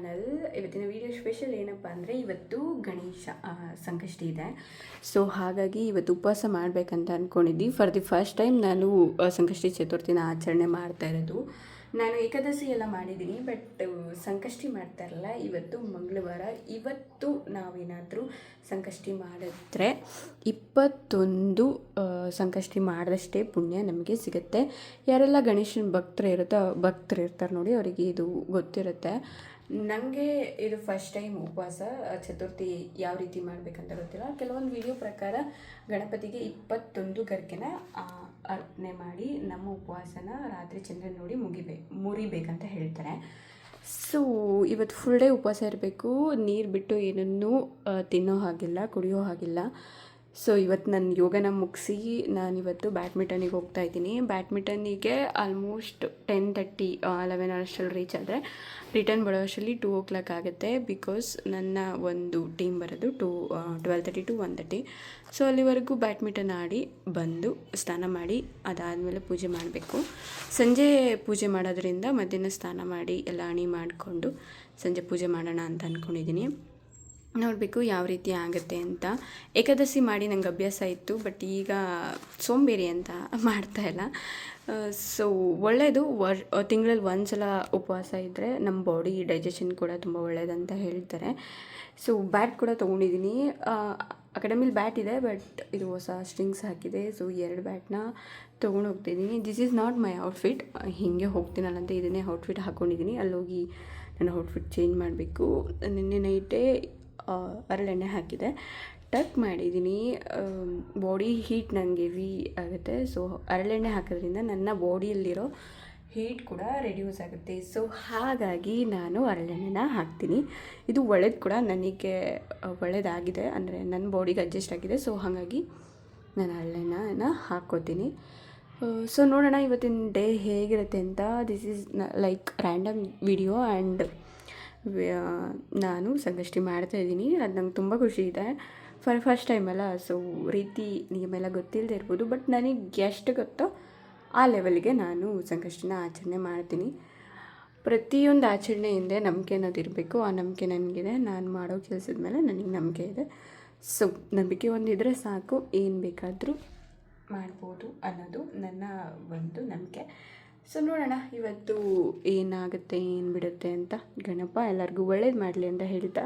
Channel. ಇವತ್ತಿನ video special ಏನಪ್ಪ ಅಂದರೆ ಇವತ್ತು ಗಣೇಶ ಸಂಕಷ್ಟಿ ಇದೆ. ಸೊ ಹಾಗಾಗಿ ಇವತ್ತು ಉಪವಾಸ ಮಾಡಬೇಕಂತ ಅಂದ್ಕೊಂಡಿದ್ದಿ. ಫಾರ್ ದಿ ಫಸ್ಟ್ ಟೈಮ್ ನಾನು ಸಂಕಷ್ಟಿ ಚತುರ್ಥಿನ ಆಚರಣೆ ಮಾಡ್ತಾ ಇರೋದು. ನಾನು ಏಕಾದಶಿ ಎಲ್ಲ ಮಾಡಿದ್ದೀನಿ, ಬಟ್ ಸಂಕಷ್ಟಿ ಮಾಡ್ತಾ ಇರಲ್ಲ. ಇವತ್ತು ಮಂಗಳವಾರ. ಇವತ್ತು ನಾವೇನಾದರೂ ಸಂಕಷ್ಟಿ ಮಾಡಿದ್ರೆ 21 ಸಂಕಷ್ಟಿ ಮಾಡಿದಷ್ಟೇ ಪುಣ್ಯ ನಮಗೆ ಸಿಗುತ್ತೆ. ಯಾರೆಲ್ಲ ಗಣೇಶನ ಭಕ್ತರು ಇರ್ತಾರೆ ನೋಡಿ, ಅವರಿಗೆ ಇದು ಗೊತ್ತಿರುತ್ತೆ. ನನಗೆ ಇದು ಫಸ್ಟ್ ಟೈಮ್ ಉಪವಾಸ. ಚತುರ್ಥಿ ಯಾವ ರೀತಿ ಮಾಡಬೇಕಂತ ಗೊತ್ತಿಲ್ಲ. ಕೆಲವೊಂದು ವಿಡಿಯೋ ಪ್ರಕಾರ ಗಣಪತಿಗೆ 21 ಗರ್ಕೆನ ಅರ್ಪಣೆ ಮಾಡಿ ನಮ್ಮ ಉಪವಾಸನ ರಾತ್ರಿ ಚಂದ್ರನ ನೋಡಿ ಮುರಿಬೇಕಂತ ಹೇಳ್ತಾರೆ. ಸೊ ಇವತ್ತು ಫುಲ್ ಡೇ ಉಪವಾಸ ಇರಬೇಕು. ನೀರು ಬಿಟ್ಟು ಏನನ್ನೂ ತಿನ್ನೋ ಹಾಗಿಲ್ಲ, ಕುಡಿಯೋ ಹಾಗಿಲ್ಲ. ಸೊ ಇವತ್ತು ನನ್ನ ಯೋಗನ ಮುಗಿಸಿ ನಾನಿವತ್ತು ಬ್ಯಾಡ್ಮಿಂಟನಿಗೆ ಹೋಗ್ತಾ ಇದ್ದೀನಿ. ಬ್ಯಾಡ್ಮಿಂಟನಿಗೆ ಆಲ್ಮೋಸ್ಟ್ 10:30 11 ಅಷ್ಟರಲ್ಲಿ ರೀಚ್ ಆದರೆ ರಿಟರ್ನ್ ಬರೋ ಅಷ್ಟರಲ್ಲಿ 2 o'clock ಆಗುತ್ತೆ. ಬಿಕಾಸ್ ನನ್ನ ಒಂದು ಟೀಮ್ ಬರೋದು 12:30 to 1:30. ಸೊ ಅಲ್ಲಿವರೆಗೂ ಬ್ಯಾಡ್ಮಿಂಟನ್ ಆಡಿ ಬಂದು ಸ್ನಾನ ಮಾಡಿ ಅದಾದಮೇಲೆ ಪೂಜೆ ಮಾಡಬೇಕು. ಸಂಜೆ ಪೂಜೆ ಮಾಡೋದ್ರಿಂದ ಮಧ್ಯಾಹ್ನ ಸ್ನಾನ ಮಾಡಿ ಎಲ್ಲ ಅಣಿ ಮಾಡಿಕೊಂಡು ಸಂಜೆ ಪೂಜೆ ಮಾಡೋಣ ಅಂತ ಅಂದ್ಕೊಂಡಿದ್ದೀನಿ. ನೋಡಬೇಕು ಯಾವ ರೀತಿ ಆಗುತ್ತೆ ಅಂತ. ಏಕಾದಶಿ ಮಾಡಿ ನಂಗೆ ಅಭ್ಯಾಸ ಇತ್ತು, ಬಟ್ ಈಗ ಸೋಂಬೇರಿ ಅಂತ ಮಾಡ್ತಾಯಿಲ್ಲ. ಸೊ ಒಳ್ಳೆಯದು. ತಿಂಗಳಲ್ಲಿ ಒಂದು ಸಲ ಉಪವಾಸ ಇದ್ದರೆ ನಮ್ಮ ಬಾಡಿ ಡೈಜೆಷನ್ ಕೂಡ ತುಂಬ ಒಳ್ಳೆಯದಂತ ಹೇಳ್ತಾರೆ. ಸೊ ಬ್ಯಾಟ್ ಕೂಡ ತೊಗೊಂಡಿದ್ದೀನಿ. ಅಕಾಡೆಮಿಲಿ ಬ್ಯಾಟ್ ಇದೆ, ಬಟ್ ಇದು ಹೊಸ ಸ್ಟ್ರಿಂಗ್ಸ್ ಹಾಕಿದೆ. ಸೊ 2 ಬ್ಯಾಟ್ನ ತೊಗೊಂಡು ಹೋಗ್ತಿದ್ದೀನಿ. This is not my outfit. ಹೀಗೆ ಹೋಗ್ತೀನಲ್ಲ ಅಂತ ಇದನ್ನೇ ಔಟ್ಫಿಟ್ ಹಾಕ್ಕೊಂಡಿದ್ದೀನಿ. ಅಲ್ಲೋಗಿ ನನ್ನ ಔಟ್ಫಿಟ್ ಚೇಂಜ್ ಮಾಡಬೇಕು. ನಿನ್ನೆ ನೈಟೇ ಹರಳೆಣ್ಣೆ ಹಾಕಿದೆ, ಟಕ್ ಮಾಡಿದ್ದೀನಿ. ಬಾಡಿ ಹೀಟ್ ನನಗೆ ಹೆವಿ ಆಗುತ್ತೆ. ಸೊ ಹರಳೆಣ್ಣೆ ಹಾಕೋದ್ರಿಂದ ನನ್ನ ಬಾಡಿಯಲ್ಲಿರೋ ಹೀಟ್ ಕೂಡ ರೆಡ್ಯೂಸ್ ಆಗುತ್ತೆ. ಸೊ ಹಾಗಾಗಿ ನಾನು ಹರಳೆಣ್ಣೆನ ಹಾಕ್ತೀನಿ. ಇದು ಒಳ್ಳೇದು ಕೂಡ, ನನಗೆ ಒಳ್ಳೆಯದಾಗಿದೆ. ಅಂದರೆ ನನ್ನ ಬಾಡಿಗೆ ಅಡ್ಜಸ್ಟ್ ಆಗಿದೆ. ಸೊ ಹಾಗಾಗಿ ನಾನು ಹರಳೆಣ್ಣೆನ ಹಾಕ್ಕೋತೀನಿ. ಸೊ ನೋಡೋಣ ಇವತ್ತಿನ ಡೇ ಹೇಗಿರುತ್ತೆ ಅಂತ. This is like random video. And ನಾನು ಸಂಕಷ್ಟಿ ಮಾಡ್ತಾಯಿದ್ದೀನಿ. ಅದು ನಂಗೆ ತುಂಬ ಖುಷಿ ಇದೆ. ಫಸ್ಟ್ ಟೈಮ್ ಅಲ್ಲ. ಸೊ ರೀತಿ ನಿಮಗೆಲ್ಲ ಗೊತ್ತಿಲ್ಲದೆ ಇರ್ಬೋದು, ಬಟ್ ನನಗೆ ಎಷ್ಟು ಗೊತ್ತೋ ಆ ಲೆವೆಲ್ಗೆ ನಾನು ಸಂಕಷ್ಟಿನ ಆಚರಣೆ ಮಾಡ್ತೀನಿ. ಪ್ರತಿಯೊಂದು ಆಚರಣೆ ಹಿಂದೆ ನಂಬಿಕೆ ಅನ್ನೋದು ಇರಬೇಕು. ಆ ನಂಬಿಕೆ ನನಗಿದೆ. ನಾನು ಮಾಡೋ ಕೆಲಸದ ಮೇಲೆ ನನಗೆ ನಂಬಿಕೆ ಇದೆ. ಸೊ ನಂಬಿಕೆ ಒಂದಿದ್ರೆ ಸಾಕು, ಏನು ಬೇಕಾದರೂ ಮಾಡ್ಬೋದು ಅನ್ನೋದು ನನ್ನ ಒಂದು ನಂಬಿಕೆ. ಸೊ ನೋಡೋಣ ಇವತ್ತು ಏನಾಗುತ್ತೆ ಏನು ಬಿಡುತ್ತೆ ಅಂತ. ಗಣಪ ಎಲ್ಲರಿಗೂ ಒಳ್ಳೇದು ಮಾಡಲಿ ಅಂತ ಹೇಳ್ತಾ,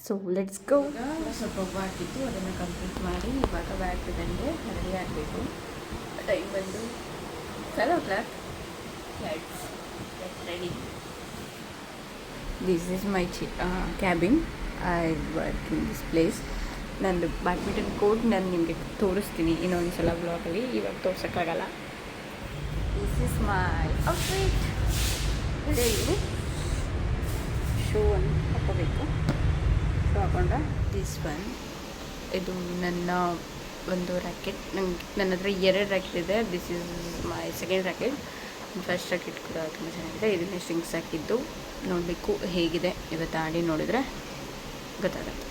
ಸೊ ಲೆಟ್ಸ್ ಗೋ. ಸ್ವಲ್ಪ ಬಾಕಿತ್ತು, ಅದನ್ನು ಕಂಪ್ಲೀಟ್ ಮಾಡಿ ಇವಾಗ ಬ್ಯಾಡ್ಮಿಂಟನ್ಗೆ ರೆಡಿ ಆಗಬೇಕು. ಟೈಮ್ ಬಂದು 12 o'clock. Let's get ready. This is my cabin. I work in this place. ನಂದು ಬ್ಯಾಡ್ಮಿಂಟನ್ ಕೋರ್ಟ್ ನಾನು ನಿಮಗೆ ತೋರಿಸ್ತೀನಿ ಇನ್ನೊಂದು ಸಲ ಬ್ಲಾಗಲ್ಲಿ. ಇವಾಗ ತೋರ್ಸೋಕ್ಕಾಗಲ್ಲ. This is my outfit. Ready. Shoe ಒಂದು ಹಾಕೋಬೇಕು. ಶೂ ಹಾಕೊಂಡ್ರೆ ದಿಸ್ ಒನ್. ಇದು ನನ್ನ ಒಂದು ರ್ಯಾಕೆಟ್. ನನ್ನ ಹತ್ರ 2 ರ್ಯಾಕೆಟ್ ಇದೆ. This is my second racket. First racket ಕೂಡ ತುಂಬ ಚೆನ್ನಾಗಿದೆ. ಇದನ್ನೇ ಸ್ಟ್ರಿಂಗ್ಸ್ ಹಾಕಿದ್ದು. ನೋಡಬೇಕು ಹೇಗಿದೆ ಇವತ್ತು ಆಡಿ ನೋಡಿದರೆ ಗೊತ್ತಾಗುತ್ತೆ.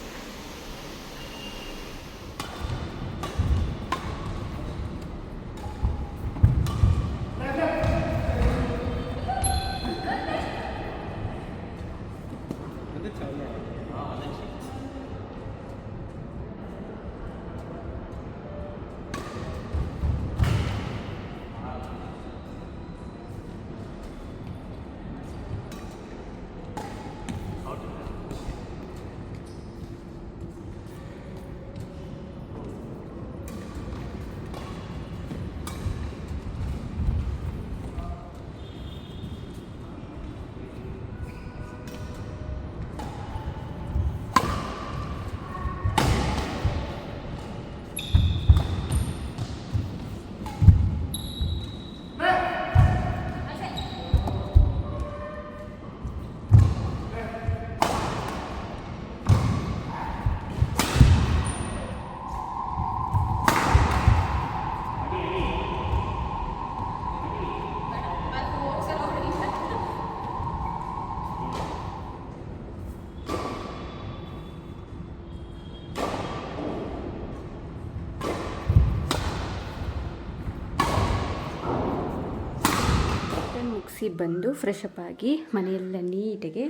ಮುಗಿಸಿ ಬಂದು ಫ್ರೆಶ್ ಅಪ್ ಆಗಿ ಮನೆಯೆಲ್ಲ ನೀಟಾಗಿ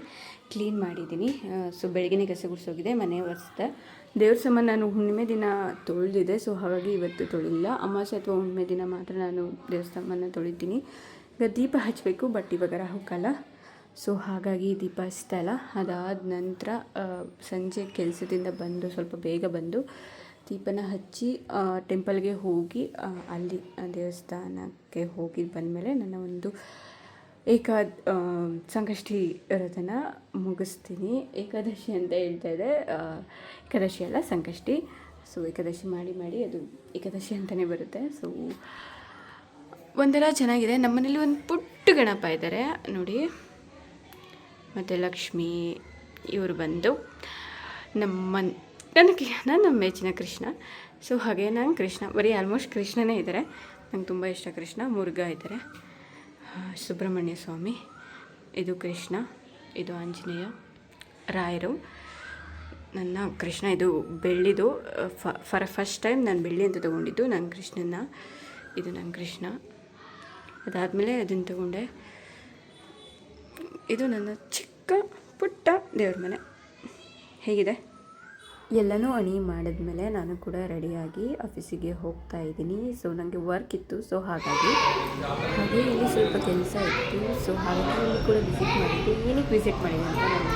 ಕ್ಲೀನ್ ಮಾಡಿದ್ದೀನಿ. ಸೊ ಬೆಳಗ್ಗೆ ಕಸ ಗುಡಿಸೋಗಿದೆ, ಮನೆ ಒರೆಸ್ದೆ. ದೇವ್ರ ಸಾಮಾನು ನಾನು ಹುಣ್ಣಿಮೆ ದಿನ ತೊಳೆದಿದೆ, ಸೊ ಹಾಗಾಗಿ ಇವತ್ತು ತೊಳಿಲ್ಲ. ಅಮಾವಾಸ್ಯೆ ಅಥವಾ ಹುಣ್ಣಿಮೆ ದಿನ ಮಾತ್ರ ನಾನು ದೇವ್ರ ಸಾಮಾನು ತೊಳಿತೀನಿ. ಈಗ ದೀಪ ಹಚ್ಚಬೇಕು, ಬಟ್ ಇವಾಗ ರಾಹುಕಾಲ, ಸೊ ಹಾಗಾಗಿ ದೀಪ ಹಚ್ತಾ ಇಲ್ಲ. ಅದಾದ ನಂತರ ಸಂಜೆ ಕೆಲಸದಿಂದ ಬಂದು ಸ್ವಲ್ಪ ಬೇಗ ಬಂದು ದೀಪನ ಹಚ್ಚಿ ಟೆಂಪಲ್ಗೆ ಹೋಗಿ ಅಲ್ಲಿ ದೇವಸ್ಥಾನಕ್ಕೆ ಹೋಗಿ ಬಂದಮೇಲೆ ನನ್ನ ಒಂದು ಸಂಕಷ್ಟಿ ವ್ರತನ ಮುಗಿಸ್ತೀನಿ. ಏಕಾದಶಿ ಅಂತ ಹೇಳ್ತಾ ಇದೆ, ಏಕಾದಶಿ ಅಲ್ಲ ಸಂಕಷ್ಟಿ. ಸೊ ಏಕಾದಶಿ ಮಾಡಿ ಅದು ಏಕಾದಶಿ ಅಂತಲೇ ಬರುತ್ತೆ. ಸೊ ಒಂಥರ ಚೆನ್ನಾಗಿದೆ. ನಮ್ಮನೇಲಿ ಒಂದು ಪುಟ್ಟ ಗಣಪ ಇದ್ದಾರೆ ನೋಡಿ, ಮತ್ತು ಲಕ್ಷ್ಮಿ ಇವರು ಬಂದು ನನ್ನ ಮೆಚ್ಚಿನ ಕೃಷ್ಣ. ಸೊ ಹಾಗೆ ನಾನು ಕೃಷ್ಣ, ಬರೀ ಆಲ್ಮೋಸ್ಟ್ ಕೃಷ್ಣನೇ ಇದ್ದಾರೆ. ನಂಗೆ ತುಂಬ ಇಷ್ಟ ಕೃಷ್ಣ. ಮುರುಘಾ ಇದ್ದಾರೆ, ಸುಬ್ರಹ್ಮಣ್ಯ ಸ್ವಾಮಿ, ಇದು ಕೃಷ್ಣ, ಇದು ಆಂಜನೇಯ, ರಾಯರು. ನನ್ನ ಕೃಷ್ಣ ಇದು ಬೆಳ್ಳಿದು. ಫಸ್ಟ್ ಟೈಮ್ ನಾನು ಬೆಳ್ಳಿ ಅಂತ ತೊಗೊಂಡಿದ್ದು ನನ್ನ ಕೃಷ್ಣನ. ಇದು ನನ್ನ ಕೃಷ್ಣ. ಅದಾದಮೇಲೆ ಅದನ್ನು ತಗೊಂಡೆ. ಇದು ನನ್ನ ಚಿಕ್ಕ ಪುಟ್ಟ ದೇವ್ರ ಮನೆ. ಹೇಗಿದೆ? ಎಲ್ಲನೂ ಅಣಿ ಮಾಡಿದ್ಮೇಲೆ ನಾನು ಕೂಡ ರೆಡಿಯಾಗಿ ಆಫೀಸಿಗೆ ಹೋಗ್ತಾ ಇದ್ದೀನಿ. ಸೊ ನನಗೆ ವರ್ಕ್ ಇತ್ತು, ಸೊ ಹಾಗೆ ಇಲ್ಲಿ ಸ್ವಲ್ಪ ಕೆಲಸ ಇತ್ತು. ಸೊ ಹಾಗಾಗಿ ಇಲ್ಲಿ ಕೂಡ ವಿಸಿಟ್ ಮಾಡಿದ್ದೆ. ಏನಕ್ಕೆ ವಿಸಿಟ್ ಮಾಡಿದೆ ಅಂತ ನಾನು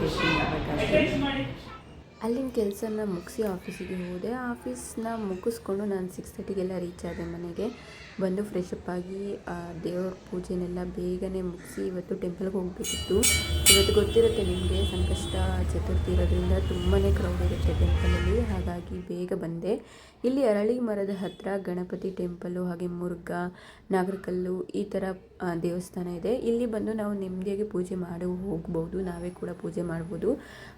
ನೆಕ್ಸ್ಟ್ ಬ್ಲಾಗಲ್ಲಿ ಅಲ್ಲಿನ ಕೆಲಸನ ಮುಗಿಸಿ ಆಫೀಸಿಗೆ ಹೋದೆ. ಆಫೀಸ್ನ ಮುಗಿಸ್ಕೊಂಡು ನಾನು 6:30ಗೆಲ್ಲ ರೀಚ್ ಆದೆ ಮನೆಗೆ. ಬಂದು ಫ್ರೆಶ್ ಅಪ್ ಆಗಿ ದೇವ್ರ ಪೂಜೆನೆಲ್ಲ ಬೇಗನೆ ಮುಗಿಸಿ ಇವತ್ತು ಟೆಂಪಲ್ಗೆ ಹೋಗಬೇಕಿತ್ತು. ಇವತ್ತು ಗೊತ್ತಿರುತ್ತೆ ನಿಮಗೆ, ಸಂಕಷ್ಟ ಚತುರ್ಥಿ ಇರೋದ್ರಿಂದ ತುಂಬಾ ಕ್ರೌಡ್ ಇರುತ್ತೆ ಟೆಂಪಲಲ್ಲಿ. ಹಾಗಾಗಿ ಬೇಗ ಬಂದೆ. ಇಲ್ಲಿ ಅರಳಿ ಮರದ ಹತ್ತಿರ ಗಣಪತಿ ಟೆಂಪಲ್ಲು, ಹಾಗೆ ಮುರುಘಾ, ನಾಗರಕಲ್ಲು ಈ ಥರ ದೇವಸ್ಥಾನ ಇದೆ. ಇಲ್ಲಿ ಬಂದು ನಾವು ನೆಮ್ಮದಿಯಾಗಿ ಪೂಜೆ ಮಾಡಿ ಹೋಗ್ಬೋದು, ನಾವೇ ಕೂಡ ಪೂಜೆ ಮಾಡ್ಬೋದು.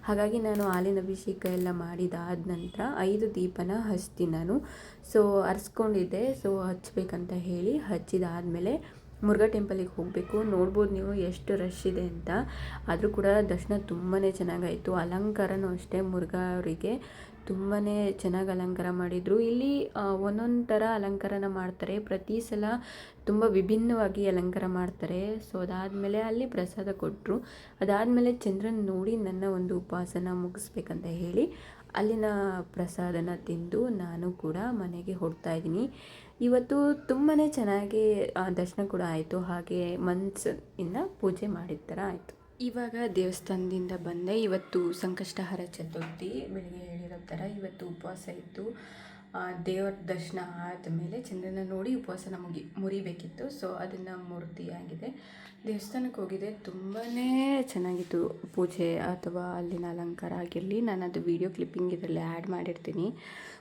ಹಾಗಾಗಿ ನಾನು ಹಾಲಿನ ಅಭಿಷೇಕ ಎಲ್ಲ ಮಾಡಿದಾದ ನಂತರ 5 ದೀಪನ ಹಚ್ತೀನಿ ನಾನು. ಸೊ ಹರಿಸ್ಕೊಂಡಿದ್ದೆ, ಸೊ ಹಚ್ಬೇಕಂತ ಹೇಳಿ ಹಚ್ಚಿದಾದಮೇಲೆ ಮುರುಘಾ ಟೆಂಪಲಿಗೆ ಹೋಗಬೇಕು. ನೋಡ್ಬೋದು ನೀವು ಎಷ್ಟು ರಶ್ ಇದೆ ಅಂತ. ಆದರೂ ಕೂಡ ದರ್ಶನ ತುಂಬಾ ಚೆನ್ನಾಗಾಯಿತು. ಅಲಂಕಾರನೂ ಅಷ್ಟೇ, ಮುರುಘಾ ಅವರಿಗೆ ತುಂಬಾ ಚೆನ್ನಾಗಿ ಅಲಂಕಾರ ಮಾಡಿದರು. ಇಲ್ಲಿ ಒಂದೊಂದು ಥರ ಅಲಂಕಾರನ ಮಾಡ್ತಾರೆ, ಪ್ರತಿ ಸಲ ತುಂಬ ವಿಭಿನ್ನವಾಗಿ ಅಲಂಕಾರ ಮಾಡ್ತಾರೆ. ಸೊ ಅದಾದಮೇಲೆ ಅಲ್ಲಿ ಪ್ರಸಾದ ಕೊಟ್ಟರು. ಅದಾದಮೇಲೆ ಚಂದ್ರನ ನೋಡಿ ನನ್ನ ಒಂದು ಉಪವಾಸನ ಮುಗಿಸ್ಬೇಕಂತ ಹೇಳಿ ಅಲ್ಲಿನ ಪ್ರಸಾದನ ತಿಂದು ನಾನು ಕೂಡ ಮನೆಗೆ ಹೊರಡ್ತಾ ಇದ್ದೀನಿ. ಇವತ್ತು ತುಂಬಾ ಚೆನ್ನಾಗಿ ದರ್ಶನ ಕೂಡ ಆಯಿತು, ಹಾಗೆ ಮನಸ್ಸಿಂದ ಪೂಜೆ ಮಾಡಿದ ಥರ ಆಯಿತು. ಇವಾಗ ದೇವಸ್ಥಾನದಿಂದ ಬಂದೆ. ಇವತ್ತು ಸಂಕಷ್ಟಹರ ಚತುರ್ಥಿ, ಬೆಳಿಗ್ಗೆ ಹೇಳಿರೋ ಥರ ಇವತ್ತು ಉಪವಾಸ ಇತ್ತು. ದೇವರ ದರ್ಶನ ಆದಮೇಲೆ ಚಂದ್ರನ ನೋಡಿ ಉಪವಾಸನ ಮುರಿಬೇಕಿತ್ತು. ಸೊ ಅದನ್ನು ಮೂರ್ತಿಯಾಗಿದೆ. ದೇವಸ್ಥಾನಕ್ಕೆ ಹೋಗಿದೆ, ತುಂಬಾ ಚೆನ್ನಾಗಿತ್ತು ಪೂಜೆ ಅಥವಾ ಅಲ್ಲಿನ ಅಲಂಕಾರ ಆಗಿರಲಿ. ನಾನು ಅದು ವಿಡಿಯೋ ಕ್ಲಿಪ್ಪಿಂಗ್ ಇದರಲ್ಲಿ ಆ್ಯಡ್ ಮಾಡಿರ್ತೀನಿ.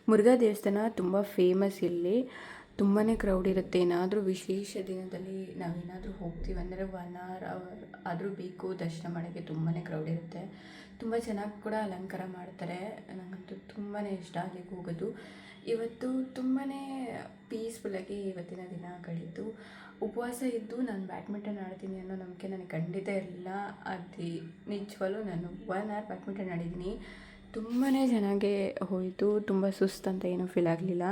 ಮುರುಘಾ ದೇವಸ್ಥಾನ ತುಂಬ ಫೇಮಸ್. ಇಲ್ಲಿ ತುಂಬಾ ಕ್ರೌಡ್ ಇರುತ್ತೆ. ಏನಾದರೂ ವಿಶೇಷ ದಿನದಲ್ಲಿ ನಾವೇನಾದರೂ ಹೋಗ್ತೀವಿ ಅಂದರೆ 1 hour ಆದರೂ ಬೇಕು ದರ್ಶನ ಮಾಡೋಕ್ಕೆ. ತುಂಬಾ ಕ್ರೌಡ್ ಇರುತ್ತೆ, ತುಂಬ ಚೆನ್ನಾಗಿ ಕೂಡ ಅಲಂಕಾರ ಮಾಡ್ತಾರೆ. ನನಗಂತೂ ತುಂಬಾ ಇಷ್ಟ ಅಲ್ಲಿಗೆ ಹೋಗೋದು. ಇವತ್ತು ತುಂಬಾ ಪೀಸ್ಫುಲ್ಲಾಗಿ ಇವತ್ತಿನ ದಿನ ಕಳೀತು. ಉಪವಾಸ ಇದ್ದು ನಾನು ಬ್ಯಾಡ್ಮಿಂಟನ್ ಆಡ್ತೀನಿ ಅನ್ನೋ ನಂಬಿಕೆ ನನಗೆ ಖಂಡಿತ ಇರಲಿಲ್ಲ. ಅದು ನಿಜವಾಗ್ಲೂ ನಾನು 1 hour ಬ್ಯಾಡ್ಮಿಂಟನ್ ಆಡಿದ್ದೀನಿ. ತುಂಬಾ ಚೆನ್ನಾಗೇ ಹೋಯಿತು. ತುಂಬ ಸುಸ್ತಂತ ಏನೂ ಫೀಲ್ ಆಗಲಿಲ್ಲ.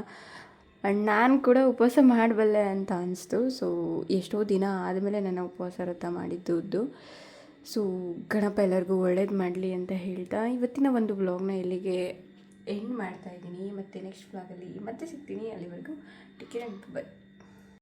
ಆ್ಯಂಡ್ ನಾನು ಕೂಡ ಉಪವಾಸ ಮಾಡಬಲ್ಲೆ ಅಂತ ಅನಿಸ್ತು. ಸೊ ಎಷ್ಟೋ ದಿನ ಆದಮೇಲೆ ನನ್ನ ಉಪವಾಸ ವ್ರತ ಮಾಡಿದ್ದು. ಸೊ ಗಣಪ ಎಲ್ಲರಿಗೂ ಒಳ್ಳೇದು ಮಾಡಲಿ ಅಂತ ಹೇಳ್ತಾ ಇವತ್ತಿನ ಒಂದು ವ್ಲಾಗ್ನ ಇಲ್ಲಿಗೆ ಎಂಡ್ ಮಾಡ್ತಾಯಿದ್ದೀನಿ. ಮತ್ತು ನೆಕ್ಸ್ಟ್ ವ್ಲಾಗಲ್ಲಿ ಮತ್ತೆ ಸಿಗ್ತೀನಿ. ಅಲ್ಲಿವರೆಗೂ ಟೇಕ್ ಕೇರ್, ಬೈ.